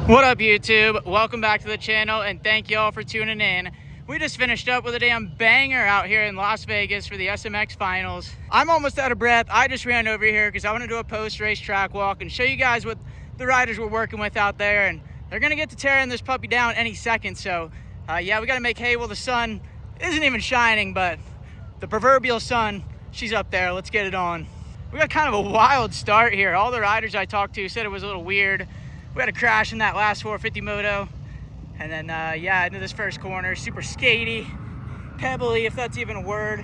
What up, YouTube? Welcome back to the channel, and thank y'all for tuning in. We just finished up with a damn banger out here in Las Vegas for the SMX Finals. I'm almost out of breath. I just ran over here because I want to do a post-race track walk and show you guys what the riders were working with out there, and they're going to get to tearing this puppy down any second. So, yeah, we got to make hay while the sun isn't even shining, but the proverbial sun, she's up there. Let's get it on. We got kind of a wild start here. All the riders I talked to said it was a little weird. We had a crash in that last 450 moto, and then yeah, into this first corner, super skatey, pebbly, if that's even a word.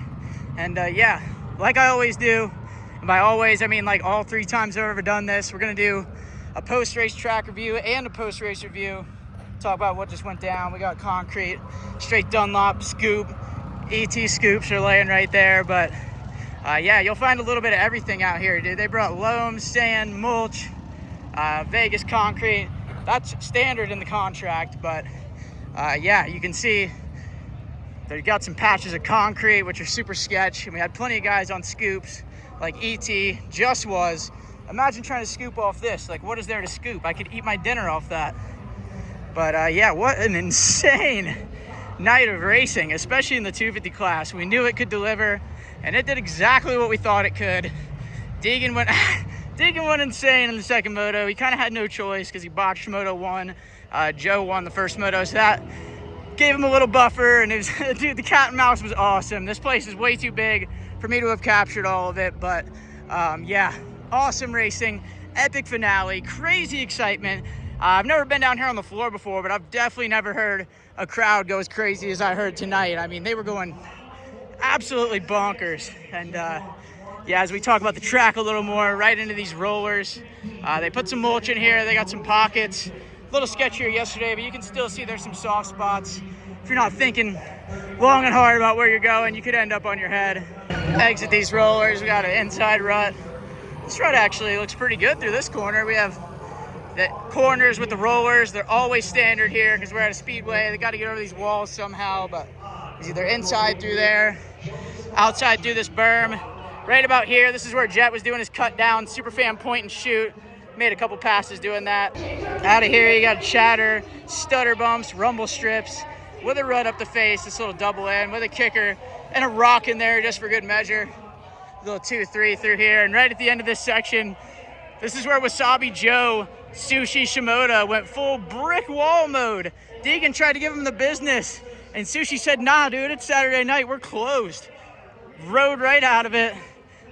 And yeah, like I always do, and by always I mean like all 3 times I've ever done this, we're gonna do a post-race track review and a post-race review, talk about what just went down. We got concrete, straight Dunlop, scoop, ET scoops are laying right there. But yeah, you'll find a little bit of everything out here, dude. They brought loam, sand, mulch, Vegas concrete. That's standard in the contract, but yeah, you can see they got some patches of concrete which are super sketch, and we had plenty of guys on scoops like ET just was. Imagine trying to scoop off this. Like, what is there to scoop? I could eat my dinner off that. But yeah, what an insane night of racing, especially in the 250 class. We knew it could deliver, and it did exactly what we thought it could. Deegan went insane in the second moto. He kind of had no choice because he botched moto 1. Joe won the first moto, so that gave him a little buffer. And it was, dude, the cat and mouse was awesome. This place is way too big for me to have captured all of it, but yeah, awesome racing, epic finale, crazy excitement. I've never been down here on the floor before, but I've definitely never heard a crowd go as crazy as I heard tonight. I mean, they were going absolutely bonkers. And yeah, as we talk about the track a little more, right into these rollers. They put some mulch in here. They got some pockets. A little sketchier yesterday, but you can still see there's some soft spots. If you're not thinking long and hard about where you're going, you could end up on your head. Exit these rollers. We got an inside rut. This rut actually looks pretty good through this corner. We have the corners with the rollers. They're always standard here because we're at a speedway. They got to get over these walls somehow, but it's either inside through there, outside through this berm. Right about here, this is where Jet was doing his cut down, superfan point and shoot. Made a couple passes doing that. Out of here, you got chatter, stutter bumps, rumble strips, with a rut up the face, this little double end, with a kicker, and a rock in there just for good measure. A little 2-3 through here, and right at the end of this section, this is where Wasabi Joe, Sushi Shimoda went full brick wall mode. Deegan tried to give him the business, and Sushi said, nah, dude, it's Saturday night, we're closed. Rode right out of it.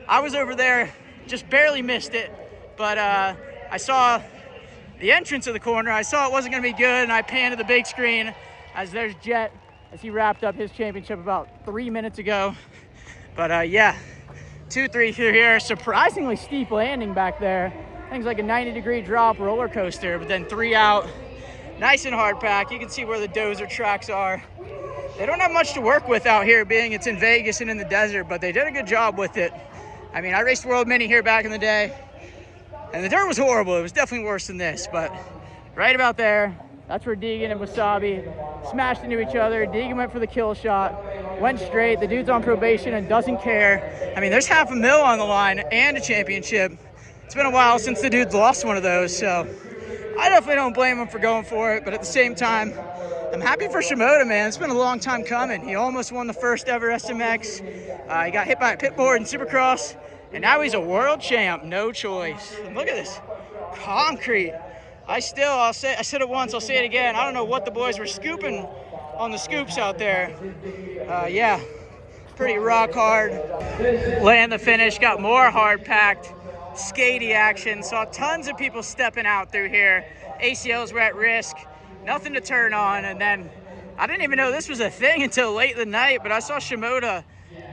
I was over there, just barely missed it, but I saw the entrance of the corner. I saw it wasn't gonna be good, and I panned to the big screen as there's Jet, as he wrapped up his championship about 3 minutes ago. But yeah, 2-3 through here. Surprisingly steep landing back there. Things like a 90-degree drop roller coaster, but then 3 out. Nice and hard pack. You can see where the dozer tracks are. They don't have much to work with out here, being it's in Vegas and in the desert, but they did a good job with it. I mean, I raced World Mini here back in the day, and the dirt was horrible. It was definitely worse than this, but right about there, that's where Deegan and Wasabi smashed into each other. Deegan went for the kill shot, went straight. The dude's on probation and doesn't care. I mean, there's $500,000 on the line and a championship. It's been a while since the dude's lost one of those, so I definitely don't blame him for going for it, but at the same time, I'm happy for Shimoda, man. It's been a long time coming. He almost won the first ever SMX. He got hit by a pit board in Supercross, and now he's a world champ. No choice. And look at this concrete. I said it once, I'll say it again. I don't know what the boys were scooping on the scoops out there. Yeah, pretty rock hard. Land the finish, got more hard packed, skatey action. Saw tons of people stepping out through here. ACLs were at risk. Nothing to turn on, and then I didn't even know this was a thing until late in the night, but I saw Shimoda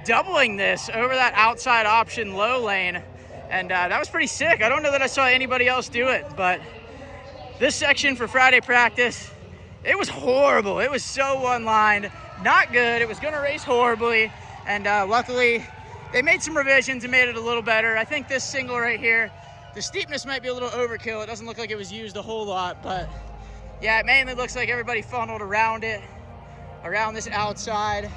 doubling this over that outside option low lane, and that was pretty sick. I don't know that I saw anybody else do it, but this section for Friday practice, it was horrible. It was so one-lined, not good. It was gonna race horribly, and luckily they made some revisions and made it a little better. I think this single right here, the steepness might be a little overkill. It doesn't look like it was used a whole lot, but yeah, it mainly looks like everybody funneled around it, around this outside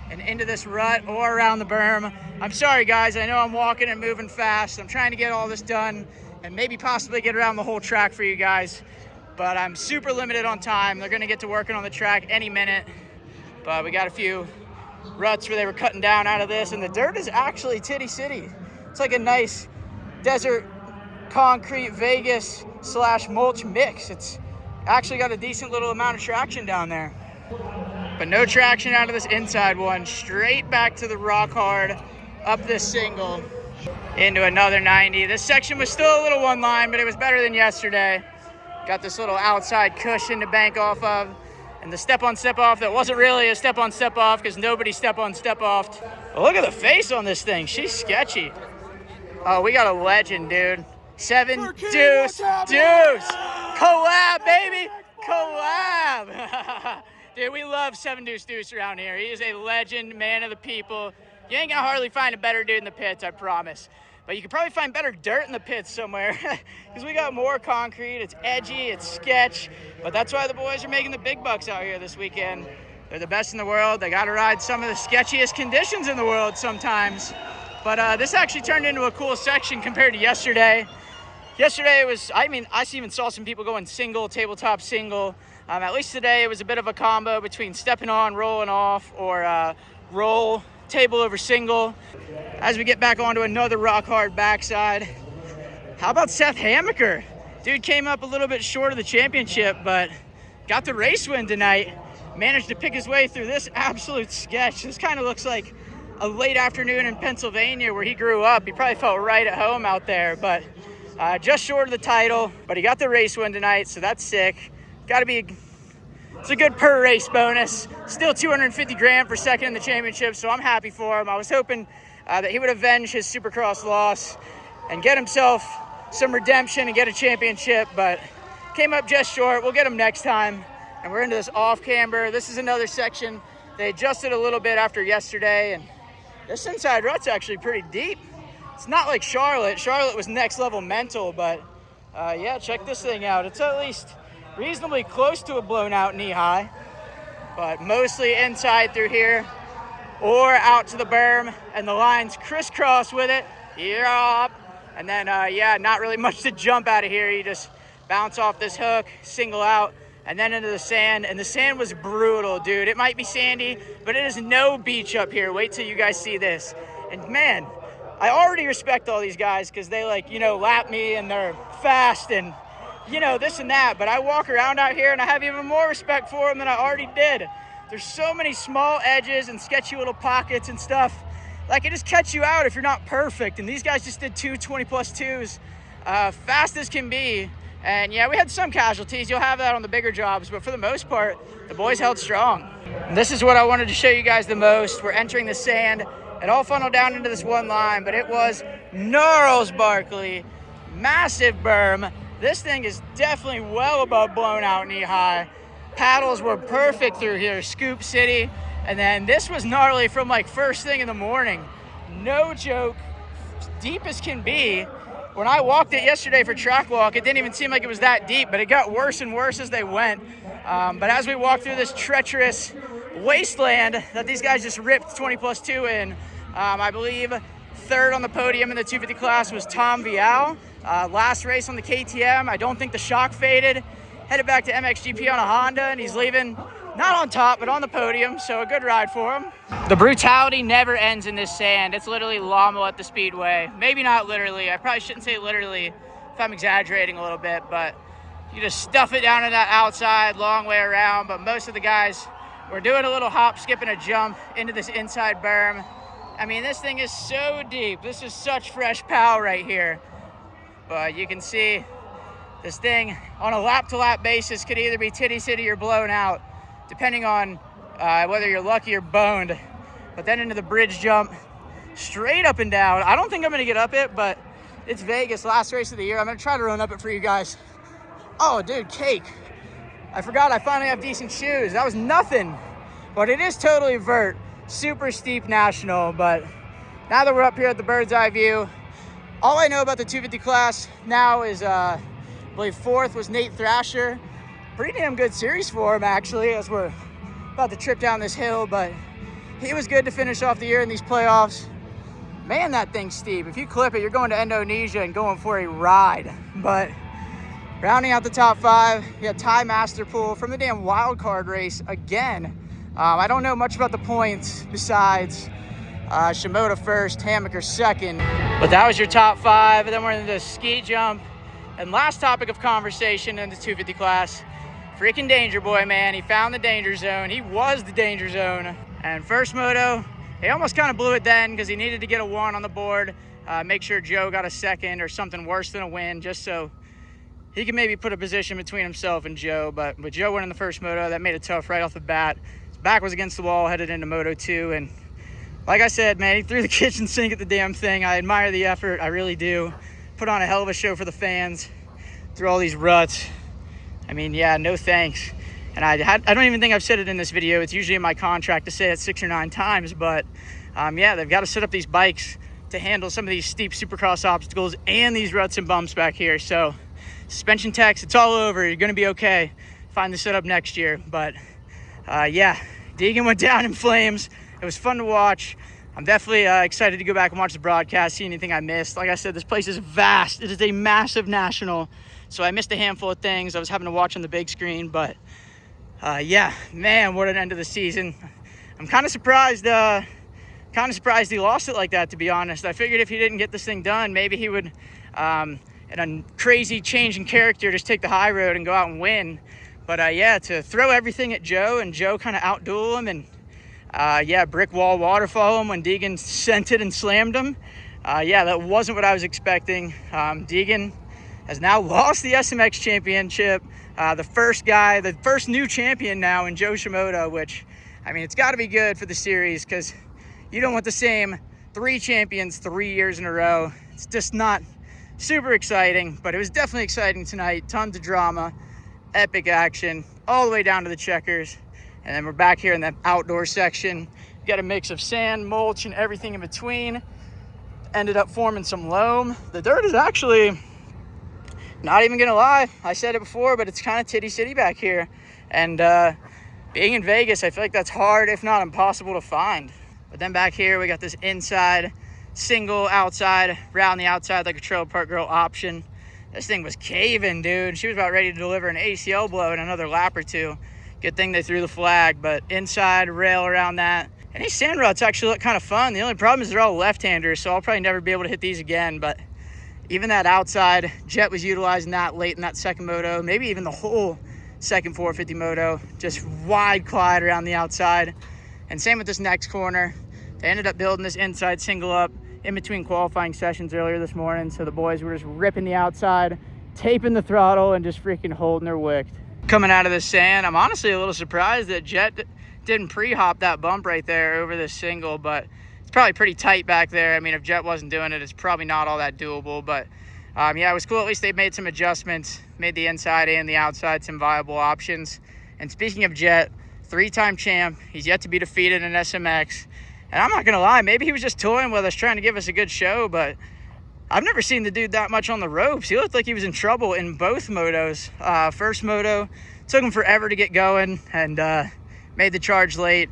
and into this rut or around the berm. I'm sorry, guys. I know I'm walking and moving fast. I'm trying to get all this done and maybe possibly get around the whole track for you guys. but I'm super limited on time. They're gonna get to working on the track any minute, but we got a few ruts where they were cutting down out of this, and the dirt is actually titty city. It's like a nice desert concrete Vegas / mulch mix. It's actually got a decent little amount of traction down there, but no traction out of this inside one. Straight back to the rock hard, up this single into another 90. This section was still a little one line, but it was better than yesterday. Got this little outside cushion to bank off of, and the step on step off that wasn't really a step on step off because nobody step on step offed. Look at the face on this thing. She's sketchy. Oh, we got a legend, dude. 7 Burkeen, deuce deuce. Collab, baby. Collab. Dude, we love 7 deuce deuce around here. He is a legend, man of the people. You ain't gonna hardly find a better dude in the pits, I promise. But you could probably find better dirt in the pits somewhere because we got more concrete. It's edgy, it's sketch, but that's why the boys are making the big bucks out here this weekend. They're the best in the world. They got to ride some of the sketchiest conditions in the world sometimes. But this actually turned into a cool section compared to yesterday. Yesterday it was, I even saw some people going single, tabletop single. At least today it was a bit of a combo between stepping on, rolling off, or roll, table over single. As we get back onto another rock hard backside. How about Seth Hamaker? Dude came up a little bit short of the championship, but got the race win tonight. Managed to pick his way through this absolute sketch. This kind of looks like a late afternoon in Pennsylvania where he grew up. He probably felt right at home out there, but just short of the title. But he got the race win tonight, so that's sick. It's a good per race bonus. Still 250 grand for second in the championship, so I'm happy for him. I was hoping that he would avenge his Supercross loss and get himself some redemption and get a championship, but came up just short. We'll get him next time. And we're into this off camber. This is another section. They adjusted a little bit after yesterday, and this inside rut's actually pretty deep. It's not like Charlotte. Charlotte was next level mental, but yeah, check this thing out. It's at least reasonably close to a blown out knee high, but mostly inside through here or out to the berm, and the lines crisscross with it. Yup. And then, yeah, not really much to jump out of here. You just bounce off this hook, single out, and then into the sand. And the sand was brutal, dude. It might be sandy, but it is no beach up here. Wait till you guys see this. And man, I already respect all these guys because they, like, you know, lap me and they're fast and, you know, this and that. But I walk around out here and I have even more respect for them than I already did. There's so many small edges and sketchy little pockets and stuff. Like, it just catch you out if you're not perfect. And these guys just did 2 20+2s, fast as can be. And yeah, we had some casualties. You'll have that on the bigger jobs, but for the most part, the boys held strong. And this is what I wanted to show you guys the most. We're entering the sand. It all funneled down into this one line, but it was gnarls, Barkley. Massive berm. This thing is definitely well above blown out knee high. Paddles were perfect through here, Scoop City. And then this was gnarly from like first thing in the morning. No joke, deep as can be. When I walked it yesterday for track walk, it didn't even seem like it was that deep, but it got worse and worse as they went. But as we walked through this treacherous wasteland that these guys just ripped 20+2 in, I believe third on the podium in the 250 class was Tom Vial. Last race on the KTM, I don't think the shock faded. Headed back to MXGP on a Honda, and he's leaving not on top, but on the podium, so a good ride for him. The brutality never ends in this sand. It's literally llama at the speedway. Maybe not literally. I probably shouldn't say literally if I'm exaggerating a little bit, but you just stuff it down in that outside, long way around. But most of the guys were doing a little hop, skip, and a jump into this inside berm. I mean, this thing is so deep. This is such fresh pow right here. But you can see this thing on a lap-to-lap basis could either be titty city or blown out, depending on whether you're lucky or boned. But then into the bridge jump, straight up and down. I don't think I'm gonna get up it, but it's Vegas, last race of the year. I'm gonna try to run up it for you guys. Oh, dude, cake. I forgot I finally have decent shoes. That was nothing, but it is totally vert. Super steep national, but now that we're up here at the bird's eye view, all I know about the 250 class now is, I believe fourth was Nate Thrasher. Pretty damn good series for him, actually, as we're about to trip down this hill, but he was good to finish off the year in these playoffs. Man, that thing's steep. If you clip it, you're going to Indonesia and going for a ride. But Rounding out the top 5, we had Ty Masterpool from the damn wild card race again. I don't know much about the points besides Shimoda first, Hammaker second. But that was your top 5, and then we're into the ski jump. And last topic of conversation in the 250 class, freaking Danger Boy, man. He found the danger zone. He was the danger zone. And first moto, he almost kind of blew it then because he needed to get a 1 on the board, make sure Joe got a second or something worse than a win, just so he could maybe put a position between himself and Joe. But with Joe winning the first moto, that made it tough right off the bat. His back was against the wall, headed into Moto 2. And like I said, man, he threw the kitchen sink at the damn thing. I admire the effort. I really do. Put on a hell of a show for the fans through all these ruts. I mean, yeah, no thanks. And I don't even think I've said it in this video. It's usually in my contract to say it 6 or 9 times. But, yeah, they've got to set up these bikes to handle some of these steep supercross obstacles and these ruts and bumps back here. So suspension techs, it's all over. You're going to be okay. Find the setup next year. But, yeah, Deegan went down in flames. It was fun to watch. I'm definitely excited to go back and watch the broadcast, see anything I missed. Like I said, this place is vast. It is a massive national. So I missed a handful of things. I was having to watch on the big screen. But, yeah, man, what an end of the season. I'm kind of surprised he lost it like that, to be honest. I figured if he didn't get this thing done, maybe he would, in a crazy change in character, just take the high road and go out and win. But, yeah, to throw everything at Joe and Joe kind of outduel him and, yeah, brick wall waterfall him when Deegan sent it and slammed him. Yeah, that wasn't what I was expecting. Deegan has now lost the SMX championship. The first new champion now in Joe Shimoda, which, I mean, it's got to be good for the series because you don't want the same 3 champions 3 years in a row. It's just not super exciting, but it was definitely exciting tonight. Tons of drama, epic action, all the way down to the checkers. And then we're back here in the outdoor section. Got a mix of sand, mulch, and everything in between. Ended up forming some loam. The dirt is actually, not even gonna lie, I said it before, but it's kind of titty city back here. And being in Vegas, I feel like that's hard, if not impossible to find. But then back here, we got this inside, single outside, round the outside like a trailer park girl option. This thing was caving, dude. She was about ready to deliver an ACL blow in another lap or 2. Good thing they threw the flag, but inside, rail around that. And these sand ruts actually look kind of fun. The only problem is they're all left-handers, so I'll probably never be able to hit these again. But even that outside, Jet was utilizing that late in that second moto, maybe even the whole second 450 moto. Just wide glide around the outside. And same with this next corner. They ended up building this inside single up in between qualifying sessions earlier this morning, so the boys were just ripping the outside, taping the throttle, and just freaking holding their wick. Coming out of the sand, I'm honestly a little surprised that Jet didn't pre-hop that bump right there over this single, but it's probably pretty tight back there. I mean, if Jet wasn't doing it, it's probably not all that doable. But yeah, it was cool. At least they made some adjustments, made the inside and the outside some viable options. And speaking of Jet, 3-time champ, he's yet to be defeated in SMX. And I'm not gonna lie, maybe he was just toying with us, trying to give us a good show, but I've never seen the dude that much on the ropes. He looked like he was in trouble in both motos. First moto, took him forever to get going and made the charge late.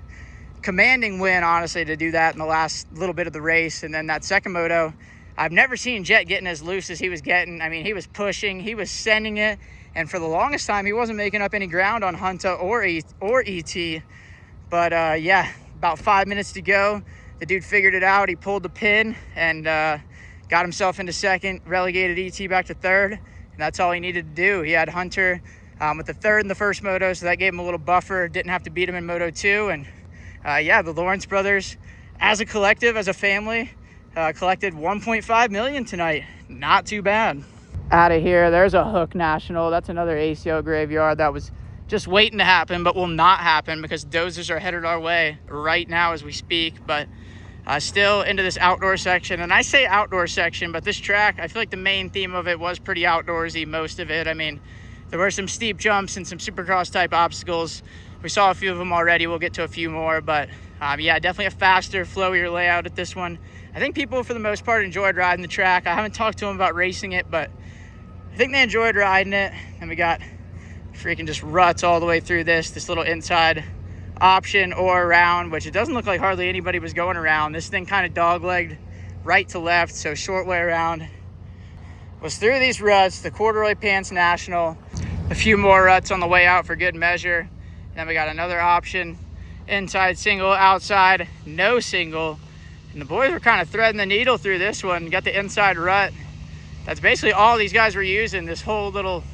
Commanding win, honestly, to do that in the last little bit of the race. And then that second moto, I've never seen Jet getting as loose as he was getting. I mean, he was pushing, he was sending it. And for the longest time, he wasn't making up any ground on Hunta or ET. But yeah, about 5 minutes to go. The dude figured it out. He pulled the pin and got himself into second, relegated ET back to third, and that's all he needed to do. He had Hunter with the third in the first moto, so that gave him a little buffer. Didn't have to beat him in Moto 2, and yeah, the Lawrence brothers, as a collective, as a family, collected $1.5 million tonight. Not too bad. Out of here, there's a Hook National. That's another ACO graveyard that was just waiting to happen, but will not happen because dozers are headed our way right now as we speak. But still into this outdoor section, and I say outdoor section, but this track, I feel like the main theme of it was pretty outdoorsy, most of it. I mean, there were some steep jumps and some supercross type obstacles. We saw a few of them already. We'll get to a few more, but yeah, definitely a faster, flowier layout at this one. I think people, for the most part, enjoyed riding the track. I haven't talked to them about racing it, but I think they enjoyed riding it. And we got freaking just ruts all the way through this little inside option or around, which it doesn't look like hardly anybody was going around. This thing kind of dog-legged right to left, so short way around. Was through these ruts, the corduroy pants national, a few more ruts on the way out for good measure. Then we got another option, inside single, outside no single. And the boys were kind of threading the needle through this one. Got the inside rut. That's basically all these guys were using, this whole little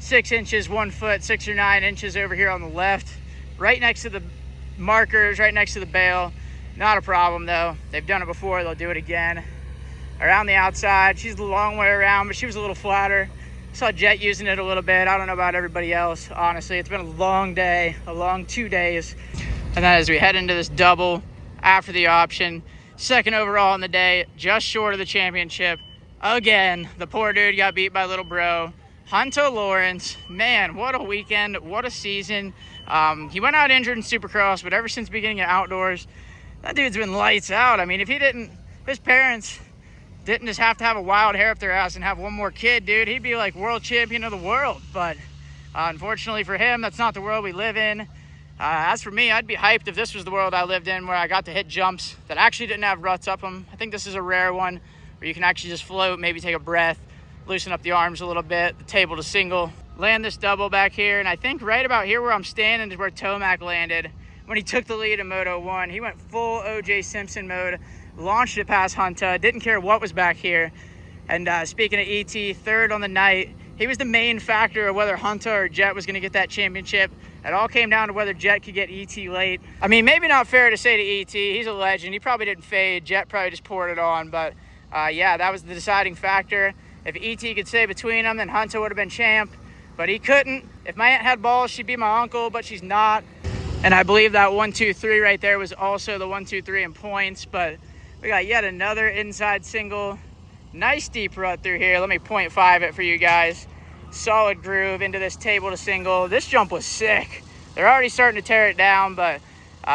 6 inches, 1 foot, 6 or 9 inches over here on the left, right next to the markers, right next to the bale. Not a problem though. They've done it before, they'll do it again. Around the outside, she's a long way around, but she was a little flatter. Saw Jet using it a little bit. I don't know about everybody else, honestly. It's been a long day, a long 2 days. And then as we head into this double after the option, second overall in the day, just short of the championship. Again, the poor dude got beat by little bro. Hunter Lawrence, man, what a weekend, what a season. He went out injured in Supercross, but ever since beginning of outdoors, that dude's been lights out. I mean, if he didn't, his parents didn't just have to have a wild hair up their ass and have one more kid, dude, he'd be like world champion of the world. But unfortunately for him, that's not the world we live in. As for me, I'd be hyped if this was the world I lived in, where I got to hit jumps that actually didn't have ruts up them. I think this is a rare one where you can actually just float, maybe take a breath, loosen up the arms a little bit, the table to single, land this double back here. And I think right about here where I'm standing is where Tomac landed when he took the lead in Moto 1. He went full OJ Simpson mode, launched it past Hunter, didn't care what was back here. And speaking of ET, third on the night, he was the main factor of whether Hunter or Jet was going to get that championship. It all came down to whether Jet could get ET late. I mean, maybe not fair to say to ET, he's a legend. He probably didn't fade. Jet probably just poured it on. But yeah, that was the deciding factor. If ET could stay between them, then Hunter would have been champ. But he couldn't. If my aunt had balls, she'd be my uncle, but she's not. And I believe that 1, 2, 3 right there was also the 1, 2, 3 in points. But we got yet another inside single. Nice deep rut through here. Let me 0.5 it for you guys. Solid groove into this table to single. This jump was sick. They're already starting to tear it down, but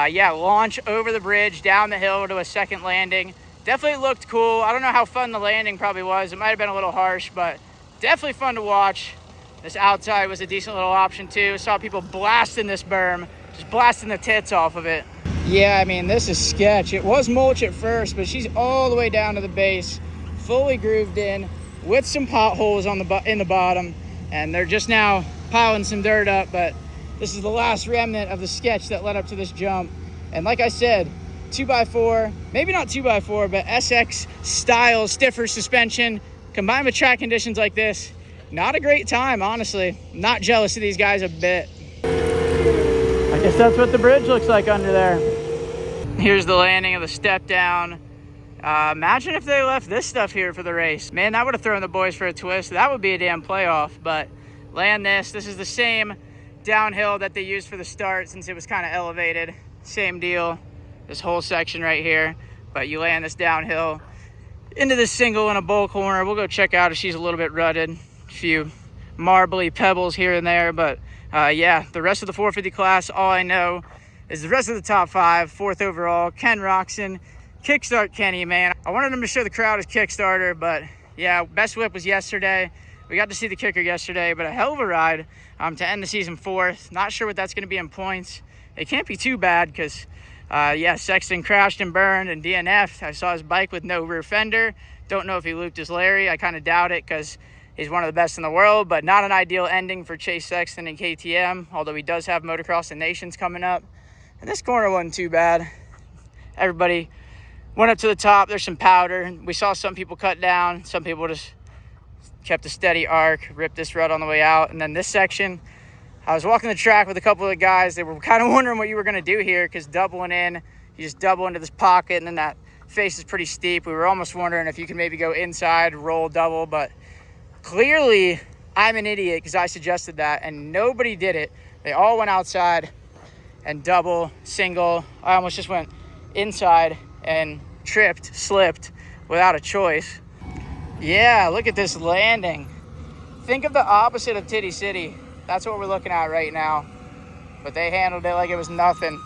yeah, launch over the bridge, down the hill to a second landing. Definitely looked cool. I don't know how fun the landing probably was. It might have been a little harsh, but definitely fun to watch. This outside was a decent little option too. Saw people blasting this berm, just blasting the tits off of it. Yeah, I mean, this is sketch. It was mulch at first, but she's all the way down to the base, fully grooved in with some potholes on in the bottom. And they're just now piling some dirt up, but this is the last remnant of the sketch that led up to this jump. And like I said, 2x4, maybe not 2x4, but SX style stiffer suspension combined with track conditions like this. Not a great time, honestly. Not jealous of these guys a bit. I guess that's what the bridge looks like under there. Here's the landing of the step down. Imagine if they left this stuff here for the race. Man, that would have thrown the boys for a twist. That would be a damn playoff. But land this. This is the same downhill that they used for the start since it was kind of elevated. Same deal. This whole section right here. But you land this downhill into this single in a bowl corner. We'll go check out if she's a little bit rutted. A few marbly pebbles here and there. But yeah, the rest of the 450 class, all I know is the rest of the top 5. 4th overall, Ken Roxon. Kickstart Kenny, man. I wanted him to show the crowd his Kickstarter, but yeah, best whip was yesterday. We got to see the kicker yesterday, but a hell of a ride to end the season 4th. Not sure what that's going to be in points. It can't be too bad because, yeah, Sexton crashed and burned and DNF'd. I saw his bike with no rear fender. Don't know if he looped his Larry. I kind of doubt it because he's one of the best in the world, but not an ideal ending for Chase Sexton and KTM, although he does have Motocross and Nations coming up. And this corner wasn't too bad. Everybody went up to the top. There's some powder. We saw some people cut down. Some people just kept a steady arc, ripped this rut on the way out. And then this section, I was walking the track with a couple of the guys. They were kind of wondering what you were going to do here because doubling in, you just double into this pocket and then that face is pretty steep. We were almost wondering if you could maybe go inside, roll double, but clearly I'm an idiot because I suggested that and nobody did it. They all went outside and double, single. I almost just went inside and tripped, slipped without a choice. Yeah, look at this landing. Think of the opposite of Titty City. That's what we're looking at right now. But they handled it like it was nothing.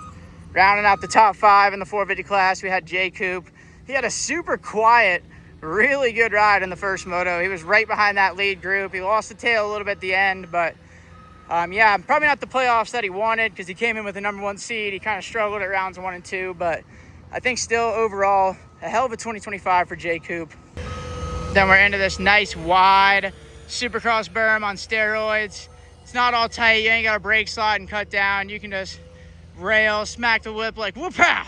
Rounding out the top 5 in the 450 class, we had Jay Coop. He had a super quiet, really good ride in the first moto. He was right behind that lead group. He lost the tail a little bit at the end, but yeah, probably not the playoffs that he wanted because he came in with the #1 seed. He kind of struggled at rounds 1 and 2, but I think still overall a hell of a 2025 for Jay Coop. Then we're into this nice wide Supercross berm on steroids. It's not all tight. You ain't got a brake slot and cut down. You can just rail, smack the whip like whoop-pow.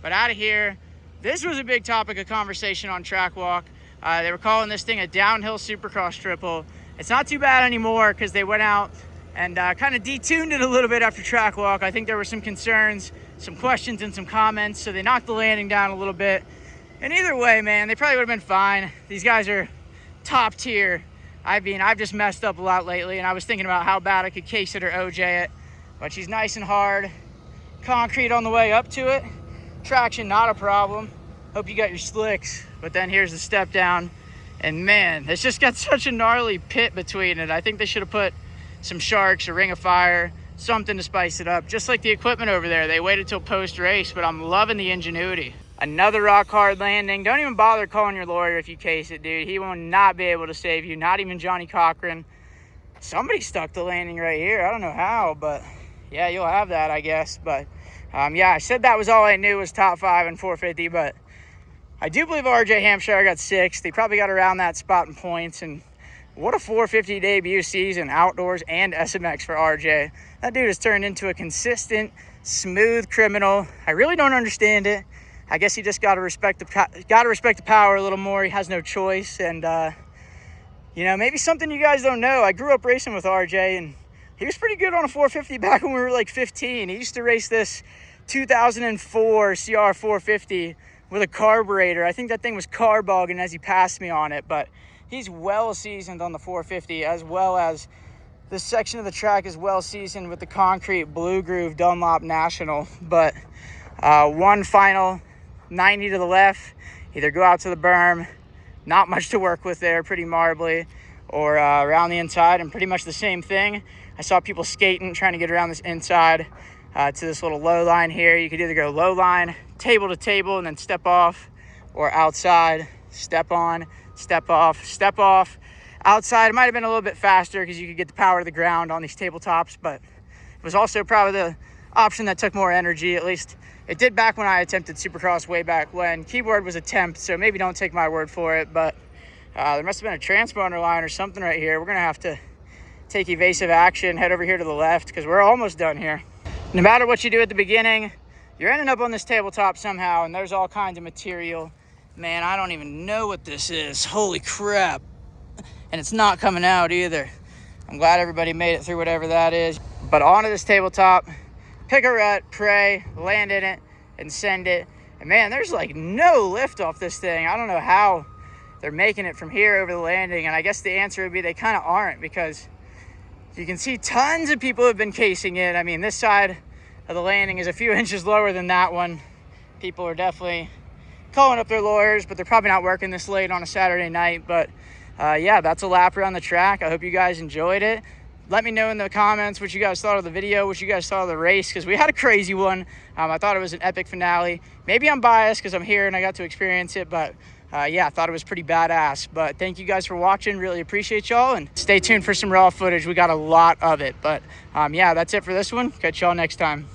But out of here, this was a big topic of conversation on track walk. They were calling this thing a downhill Supercross triple. It's not too bad anymore because they went out and kind of detuned it a little bit after track walk. I think there were some concerns, some questions, and some comments, so they knocked the landing down a little bit. And either way, man, they probably would have been fine. These guys are top tier. I mean, I've just messed up a lot lately, and I was thinking about how bad I could case it or OJ it. But she's nice and hard. Concrete on the way up to it. Traction, not a problem. Hope you got your slicks. But then here's the step down. And man, it's just got such a gnarly pit between it. I think they should have put some sharks, a ring of fire, something to spice it up. Just like the equipment over there. They waited till post-race, but I'm loving the ingenuity. Another rock hard landing. Don't even bother calling your lawyer if you case it, dude. He will not be able to save you. Not even Johnny Cochran. Somebody stuck the landing right here. I don't know how, but yeah, you'll have that, I guess. But yeah, I said that was all I knew was top 5 and 450, but I do believe RJ Hampshire got 6th. They probably got around that spot in points, and what a 450 debut season, outdoors and SMX for RJ. That dude has turned into a consistent, smooth criminal. I really don't understand it. I guess he just got to respect the power a little more. He has no choice, and you know, maybe something you guys don't know. I grew up racing with RJ, and he was pretty good on a 450 back when we were like 15. He used to race this 2004 CR 450 with a carburetor. I think that thing was carbogging as he passed me on it, but he's well seasoned on the 450, as well as this section of the track is well seasoned with the concrete Blue Groove Dunlop National. But one final 90 to the left, either go out to the berm, not much to work with there, pretty marbly, or around the inside, and pretty much the same thing. I saw people skating, trying to get around this inside to this little low line here. You could either go low line, table to table, and then step off, or outside, step on, step off, step off. Outside, it might have been a little bit faster because you could get the power of the ground on these tabletops, but it was also probably the option that took more energy. At least it did back when I attempted Supercross way back when. Keyboard was attempt, so maybe don't take my word for it, but there must have been a transponder line or something right here. We're going to have to take evasive action, head over here to the left because we're almost done here. No matter what you do at the beginning, you're ending up on this tabletop somehow, and there's all kinds of material. Man, I don't even know what this is. Holy crap. And it's not coming out either. I'm glad everybody made it through whatever that is. But onto this tabletop, pick a rut, pray, land in it, and send it. And man, there's like no lift off this thing. I don't know how they're making it from here over the landing. And I guess the answer would be they kind of aren't, because you can see tons of people have been casing it. I mean, this side of the landing is a few inches lower than that one. People are definitely calling up their lawyers, but they're probably not working this late on a Saturday night. But yeah, that's a lap around the track. I hope you guys enjoyed it. Let me know in the comments what you guys thought of the video, what you guys thought of the race, because we had a crazy one. I thought it was an epic finale. Maybe I'm biased because I'm here and I got to experience it, but yeah, I thought it was pretty badass. But thank you guys for watching. Really appreciate y'all, and stay tuned for some raw footage. We got a lot of it. But yeah, that's it for this one. Catch y'all next time.